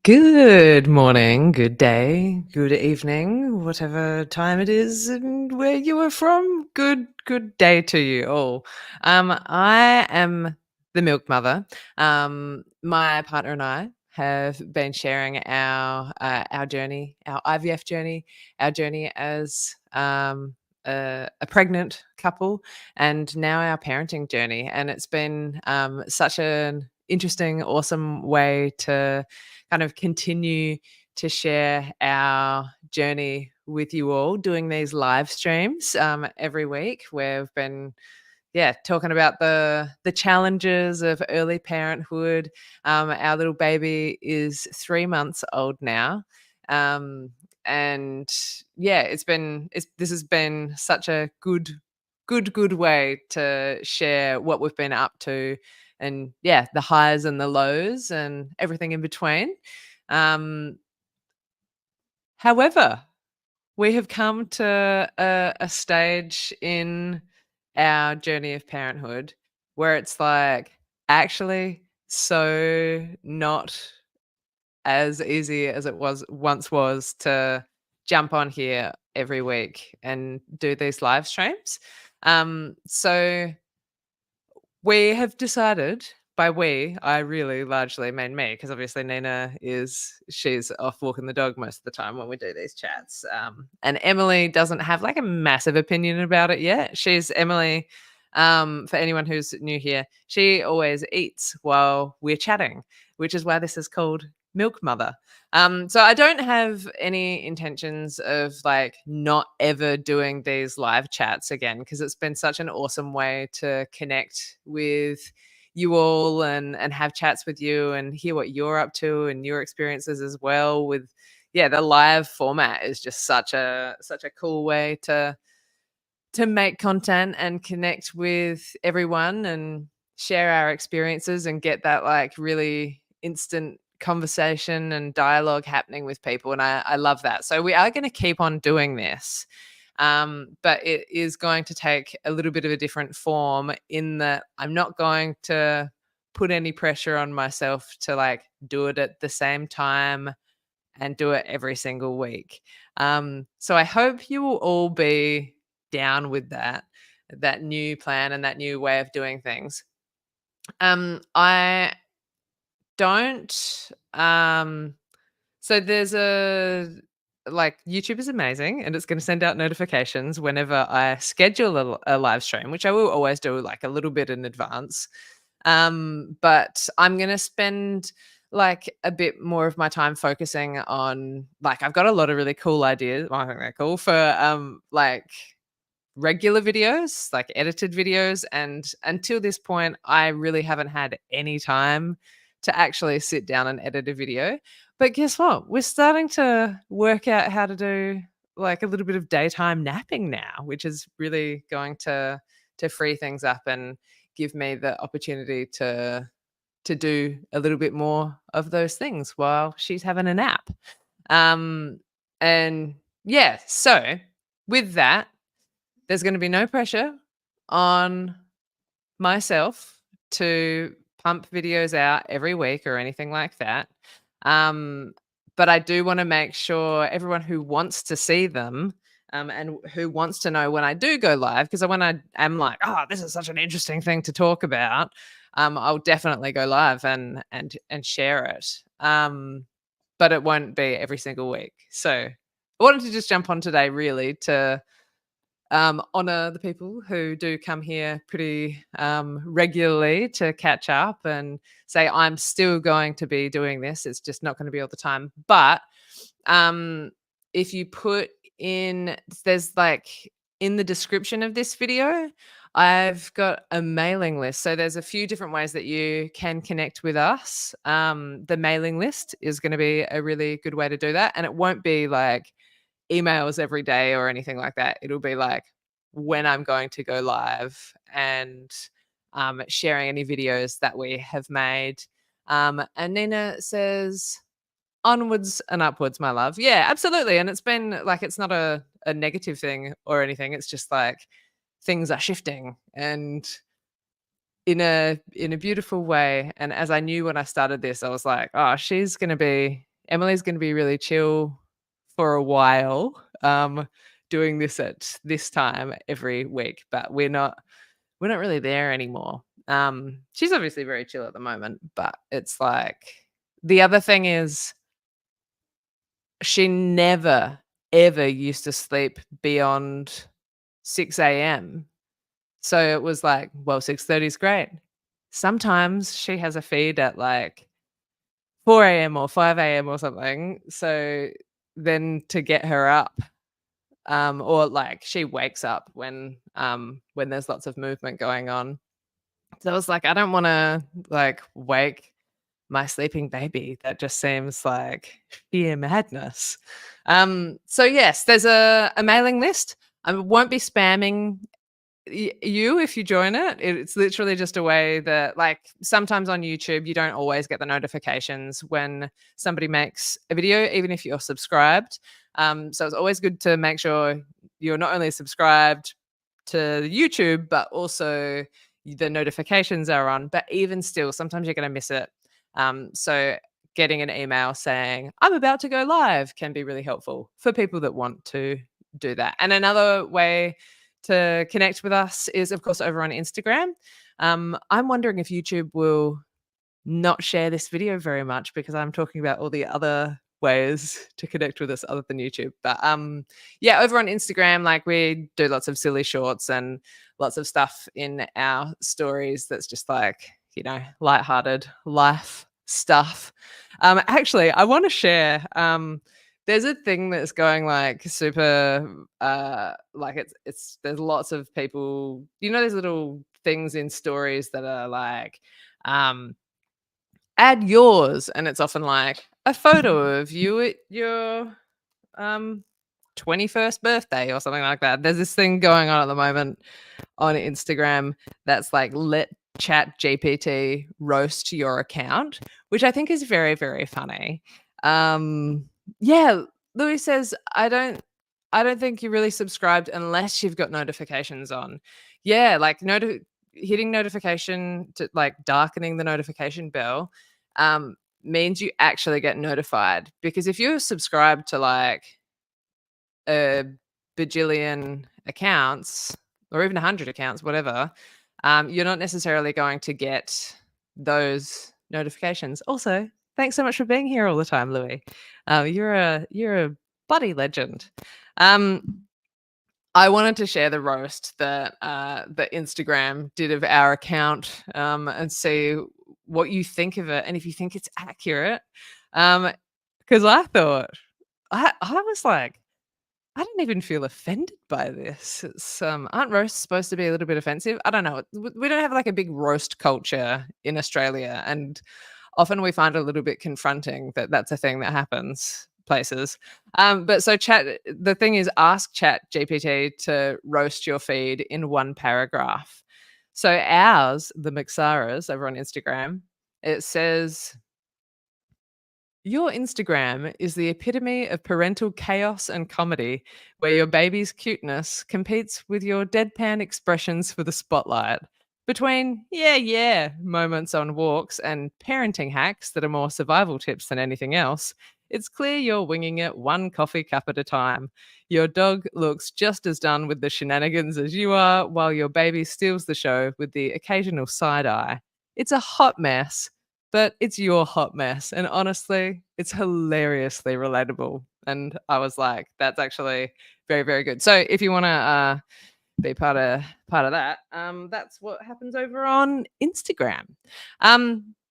Good morning, good day, good evening, whatever time it is and where you are from. Good day to you all. I am the milk mother. My partner and I have been sharing our journey, our IVF journey, our journey as a pregnant couple, and now our parenting journey. And it's been such an interesting, awesome way to kind of continue to share our journey with you all, doing these live streams every week. We've been talking about the challenges of early parenthood. Our little baby is 3 months old now. Um, and this has been such a good way to share what we've been up to, and the highs and the lows and everything in between. um However, we have come to a stage in our journey of parenthood where it's like actually so not as easy as it was to jump on here every week and do these live streams. So we have decided, by we, I really largely mean me, because obviously she's off walking the dog most of the time when we do these chats. And Emily doesn't have like a massive opinion about it yet. Emily, for anyone who's new here, she always eats while we're chatting, which is why this is called Milk Mother. So I don't have any intentions of like not ever doing these live chats again, because it's been such an awesome way to connect with you all and have chats with you and hear what you're up to and your experiences as well. With the live format is just such a cool way to make content and connect with everyone and share our experiences and get that like really instant conversation and dialogue happening with people. And I love that. So we are going to keep on doing this. But it is going to take a little bit of a different form, in that I'm not going to put any pressure on myself to like do it at the same time and do it every single week. So I hope you will all be down with that new plan and that new way of doing things. I don't so there's a like YouTube is amazing, and it's going to send out notifications whenever I schedule a live stream, which I will always do like a little bit in advance. But I'm going to spend like a bit more of my time focusing on, like, I've got a lot of really cool ideas. Well, I think they're cool for like regular videos, like edited videos. And until this point, I really haven't had any time to actually sit down and edit a video. But guess what? We're starting to work out how to do like a little bit of daytime napping now, which is really going to free things up and give me the opportunity to do a little bit more of those things while she's having a nap. Um and so with that, there's going to be no pressure on myself to pump videos out every week or anything like that. Um, but I do want to make sure everyone who wants to see them, and who wants to know when I do go live, because when I am like, oh, this is such an interesting thing to talk about, I'll definitely go live and share it. But it won't be every single week. So I wanted to just jump on today really to honor the people who do come here pretty regularly to catch up and say, I'm still going to be doing this. It's just not going to be all the time. But um, if you put in, there's like in the description of this video, I've got a mailing list. So there's a few different ways that you can connect with us. The mailing list is going to be a really good way to do that. And it won't be like emails every day or anything like that. It'll be like when I'm going to go live and sharing any videos that we have made. And Nina says, onwards and upwards, my love. Yeah, absolutely. And it's been like, it's not a negative thing or anything. It's just like things are shifting and in a beautiful way. And as I knew when I started this, I was like, oh, she's going to be Emily's gonna be really chill for a while, doing this at this time every week, but we're not really there anymore. She's obviously very chill at the moment, but it's like the other thing is she never, ever used to sleep beyond 6 AM. So it was like, well, 6:30 is great. Sometimes she has a feed at like 4 AM or 5 AM or something. So then to get her up, or like she wakes up when there's lots of movement going on. So I was like, I don't wanna like wake my sleeping baby. That just seems like sheer madness. So yes, there's a mailing list. I won't be spamming you if you join it. It's literally just a way that, like, sometimes on YouTube, you don't always get the notifications when somebody makes a video, even if you're subscribed. So it's always good to make sure you're not only subscribed to YouTube, but also the notifications are on. But even still, sometimes you're going to miss it. So getting an email saying, I'm about to go live can be really helpful for people that want to do that. And another way to connect with us is, of course, over on Instagram. I'm wondering if YouTube will not share this video very much because I'm talking about all the other ways to connect with us other than YouTube. But yeah, over on Instagram, like we do lots of silly shorts and lots of stuff in our stories that's just like, lighthearted life stuff. Actually, I want to share. There's a thing that's going like super like it's there's lots of people, there's little things in stories that are like add yours, and it's often like a photo of you at your um 21st birthday or something like that. There's this thing going on at the moment on Instagram that's like, let chat GPT roast your account, which I think is very, very funny. Yeah, Louis says, I don't think you really subscribed unless you've got notifications on. Yeah, like hitting notification to like darkening the notification bell means you actually get notified, because if you're subscribed to like a bajillion accounts or even 100 accounts, whatever, you're not necessarily going to get those notifications. Also, thanks so much for being here all the time, Louis. You're a buddy legend. Um, I wanted to share the roast that Instagram did of our account, and see what you think of it and if you think it's accurate. Because I thought I was like, I didn't even feel offended by this. Aren't roasts supposed to be a little bit offensive? I don't know. We don't have like a big roast culture in Australia, and often we find it a little bit confronting that that's a thing that happens places. But so the thing is, ask Chat GPT to roast your feed in one paragraph. So ours, the Mixaras over on Instagram, it says, your Instagram is the epitome of parental chaos and comedy, where your baby's cuteness competes with your deadpan expressions for the spotlight. Between yeah, yeah moments on walks and parenting hacks that are more survival tips than anything else, it's clear you're winging it one coffee cup at a time. Your dog looks just as done with the shenanigans as you are, while your baby steals the show with the occasional side eye. It's a hot mess, but it's your hot mess, and honestly, it's hilariously relatable, and I was like, "That's actually very, very good." So if you wanna, be part of that, that's what happens over on Instagram.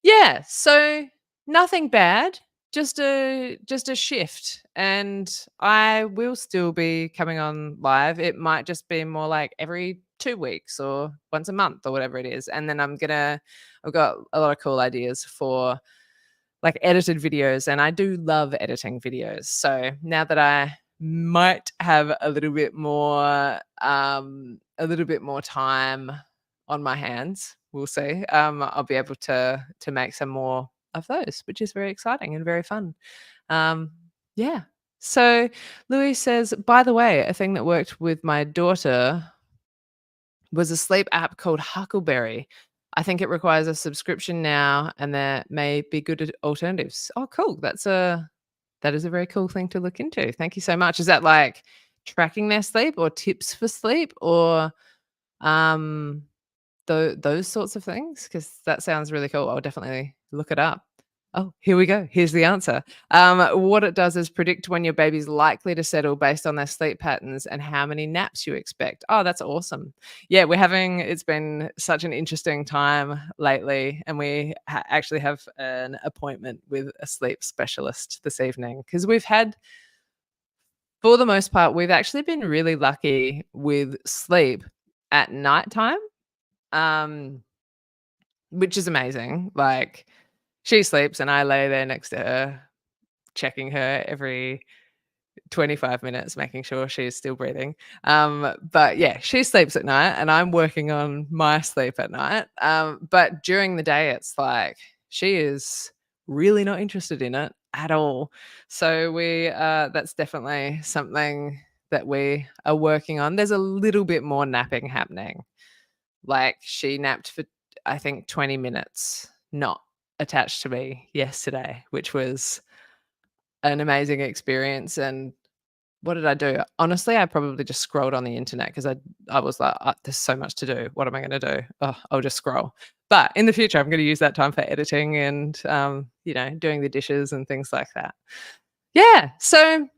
Yeah, so nothing bad, just a shift, and I will still be coming on live. It might just be more like every 2 weeks or once a month or whatever it is, and then I've got a lot of cool ideas for like edited videos, and I do love editing videos. So now that I might have a little bit more time on my hands, we'll see. I'll be able to make some more of those, which is very exciting and very fun. Um, yeah. So Louis says, by the way, a thing that worked with my daughter was a sleep app called Huckleberry. I think it requires a subscription now, and there may be good alternatives. Oh, cool. That is a very cool thing to look into. Thank you so much. Is that like tracking their sleep or tips for sleep or um those sorts of things? Because that sounds really cool. I'll definitely look it up. Oh, here we go. Here's the answer. What it does is predict when your baby's likely to settle based on their sleep patterns and how many naps you expect. Oh, that's awesome. Yeah, it's been such an interesting time lately. And we actually have an appointment with a sleep specialist this evening because for the most part, we've actually been really lucky with sleep at nighttime. Um, which is amazing. Like, she sleeps and I lay there next to her, checking her every 25 minutes, making sure she's still breathing. But yeah, she sleeps at night and I'm working on my sleep at night. But during the day, it's like she is really not interested in it at all. So that's definitely something that we are working on. There's a little bit more napping happening. Like, she napped for, I think, 20 minutes, not attached to me yesterday, which was an amazing experience, and what did I do? Honestly, I probably just scrolled on the internet because I was like, "There's so much to do. What am I gonna do? Oh, I'll just scroll." But in the future, I'm gonna use that time for editing and, doing the dishes and things like that. Yeah, so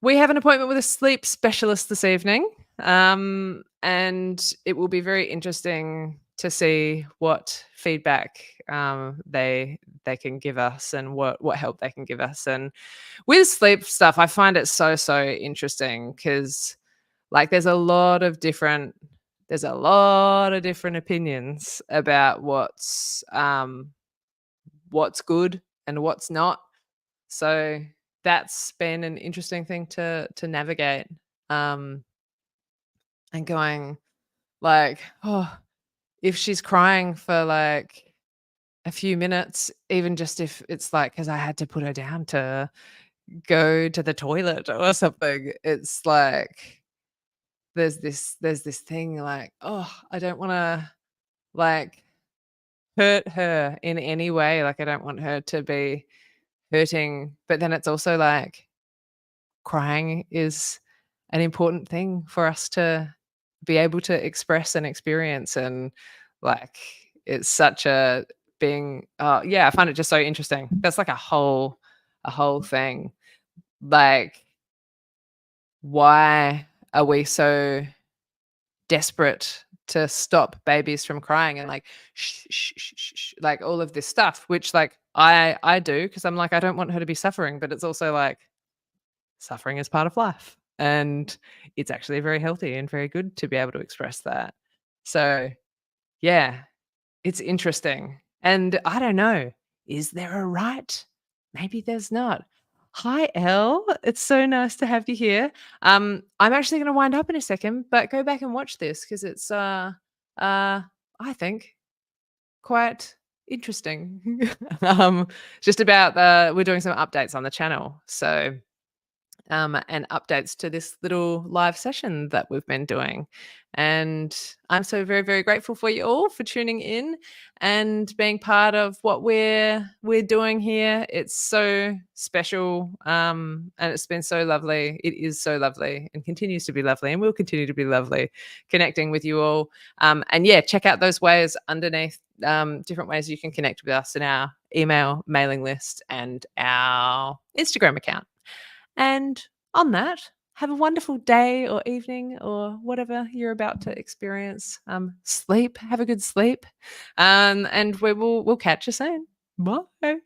we have an appointment with a sleep specialist this evening, and it will be very interesting to see what feedback they can give us and what help they can give us. And with sleep stuff, I find it so interesting because like there's a lot of different opinions about what's good and what's not. So that's been an interesting thing to navigate, um, and going like, "Oh, if she's crying for, like, a few minutes, even just if it's, like, because I had to put her down to go to the toilet or something," it's like there's this thing like, "Oh, I don't wanna, like, hurt her in any way." Like, I don't want her to be hurting, but then it's also like crying is an important thing for us to be able to express and experience, and like it's such a being yeah, I find it just so interesting. That's like a whole thing. Like, why are we so desperate to stop babies from crying and like shh, shh, shh, shh, shh, like all of this stuff, which like I do because I'm like I don't want her to be suffering, but it's also like suffering is part of life. And it's actually very healthy and very good to be able to express that. So, yeah, it's interesting. And I don't know, is there a right? Maybe there's not. Hi, Elle. It's so nice to have you here. I'm actually going to wind up in a second, but go back and watch this because it's, I think, quite interesting. Just about we're doing some updates on the channel. So, and updates to this little live session that we've been doing. And I'm so very grateful for you all for tuning in and being part of what we're doing here. It's so special, and it's been so lovely. It is so lovely and continues to be lovely and will continue to be lovely connecting with you all. And yeah, check out those ways underneath, different ways you can connect with us in our email mailing list and our Instagram account. And on that, have a wonderful day or evening or whatever you're about to experience. Sleep, have a good sleep. And we'll catch you soon. Bye.